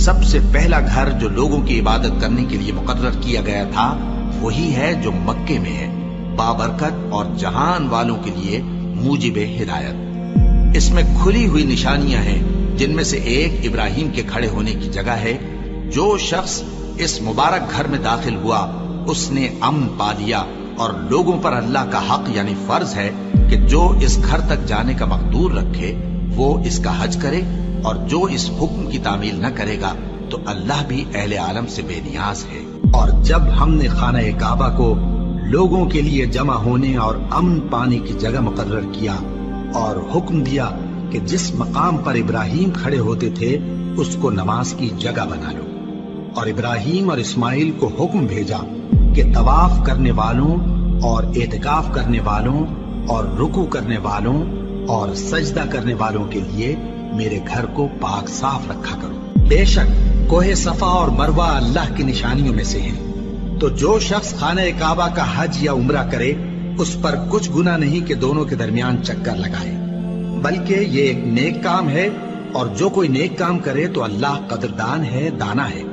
سب سے پہلا گھر جو لوگوں کی عبادت کرنے کے لیے مقرر کیا گیا تھا وہی ہے جو مکے میں ہے، بابرکت اور جہان والوں کے لیے موجب ہدایت۔ اس میں کھلی ہوئی نشانیاں ہیں، جن میں سے ایک ابراہیم کے کھڑے ہونے کی جگہ ہے۔ جو شخص اس مبارک گھر میں داخل ہوا اس نے امن پا لیا، اور لوگوں پر اللہ کا حق یعنی فرض ہے کہ جو اس گھر تک جانے کا مقدور رکھے وہ اس کا حج کرے، اور جو اس حکم کی تعمیل نہ کرے گا تو اللہ بھی اہل عالم سے بے نیاز ہے۔ اور جب ہم نے خانہ کعبہ کو لوگوں کے لیے جمع ہونے اور امن پانے کی جگہ مقرر کیا اور حکم دیا کہ جس مقام پر ابراہیم کھڑے ہوتے تھے اس کو نماز کی جگہ بنا لو، اور ابراہیم اور اسماعیل کو حکم بھیجا کہ طواف کرنے والوں اور اعتکاف کرنے والوں اور رکوع کرنے والوں اور سجدہ کرنے والوں کے لیے میرے گھر کو پاک صاف رکھا کرو۔ بے شک کوہ صفا اور مروہ اللہ کی نشانیوں میں سے ہیں، تو جو شخص خانہ کعبہ کا حج یا عمرہ کرے اس پر کچھ گناہ نہیں کہ دونوں کے درمیان چکر لگائے، بلکہ یہ ایک نیک کام ہے، اور جو کوئی نیک کام کرے تو اللہ قدردان ہے، دانا ہے۔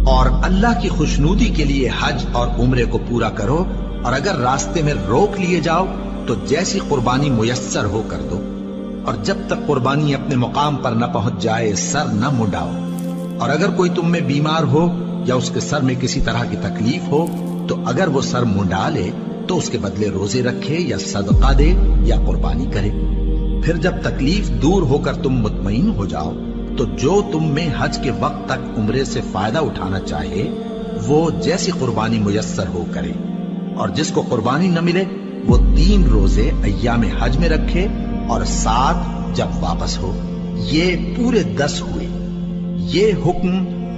اور اللہ کی خوشنودی کے لیے حج اور عمرے کو پورا کرو، اور اگر راستے میں روک لیے جاؤ تو جیسی قربانی میسر ہو کر دو، اور جب تک قربانی اپنے مقام پر نہ پہنچ جائے سر نہ منڈاؤ۔ اور اگر کوئی تم میں بیمار ہو یا اس کے سر میں کسی طرح کی تکلیف ہو تو اگر وہ سر منڈا لے تو اس کے بدلے روزے رکھے یا صدقہ دے یا قربانی کرے۔ پھر جب تکلیف دور ہو کر تم مطمئن ہو جاؤ تو جو تم میں حج کے وقت تک عمرے سے فائدہ اٹھانا چاہے وہ جیسی قربانی میسر ہو کرے، اور جس کو قربانی نہ ملے وہ 3 روزے ایام حج میں رکھے اور 7 جب واپس ہو۔ یہ پورے 10 ہوئے۔ یہ حکم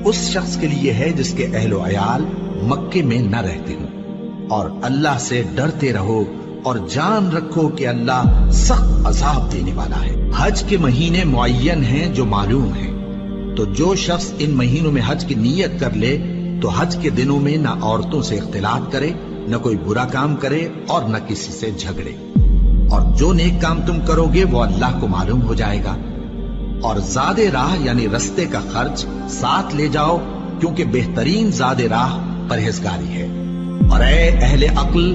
اس شخص کے لیے ہے جس کے اہل و عیال مکے میں نہ رہتے ہوں۔ اور اللہ سے ڈرتے رہو اور جان رکھو کہ اللہ سخت عذاب دینے والا ہے۔ حج کے مہینے معین ہیں جو معلوم ہیں، تو جو شخص ان مہینوں میں حج کی نیت کر لے تو حج کے دنوں میں نہ عورتوں سے اختلاط کرے، نہ کوئی برا کام کرے اور نہ کسی سے جھگڑے۔ اور جو نیک کام تم کرو گے وہ اللہ کو معلوم ہو جائے گا۔ اور زاد راہ یعنی رستے کا خرچ ساتھ لے جاؤ، کیونکہ بہترین زاد راہ پرہیزگاری ہے۔ اور اے اہل عقل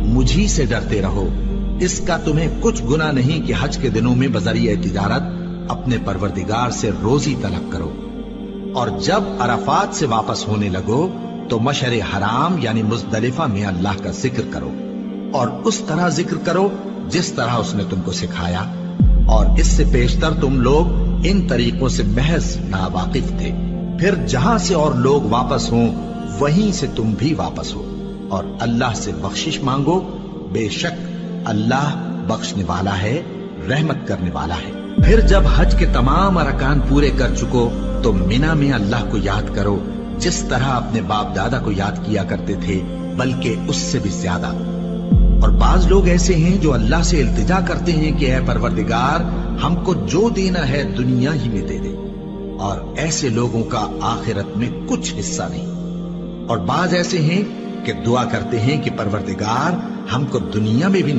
مجھی سے ڈرتے رہو، اس کا تمہیں کچھ گناہ نہیں کہ حج کے دنوں میں بذریعہ تجارت اپنے پروردگار سے روزی طلب کرو۔ اور جب عرفات سے واپس ہونے لگو تو مشعر حرام یعنی مزدلفہ میں اللہ کا ذکر کرو، اور اس طرح ذکر کرو جس طرح اس نے تم کو سکھایا، اور اس سے پیشتر تم لوگ ان طریقوں سے محض ناواقف تھے۔ پھر جہاں سے اور لوگ واپس ہوں وہیں سے تم بھی واپس ہو، اور اللہ سے بخشش مانگو، بے شک اللہ بخشنے والا ہے، رحمت کرنے والا ہے۔ پھر جب حج کے تمام ارکان پورے کر چکو تو مینا میں اللہ کو یاد کرو جس طرح اپنے باپ دادا کو یاد کیا کرتے تھے، بلکہ اس سے بھی زیادہ۔ اور بعض لوگ ایسے ہیں جو اللہ سے التجا کرتے ہیں کہ اے پروردگار ہم کو جو دینا ہے دنیا ہی میں دے دے، اور ایسے لوگوں کا آخرت میں کچھ حصہ نہیں۔ اور بعض ایسے ہیں کہ دعا کرتے ہیں کہ پروردگار ہم کو دنیا میں بھی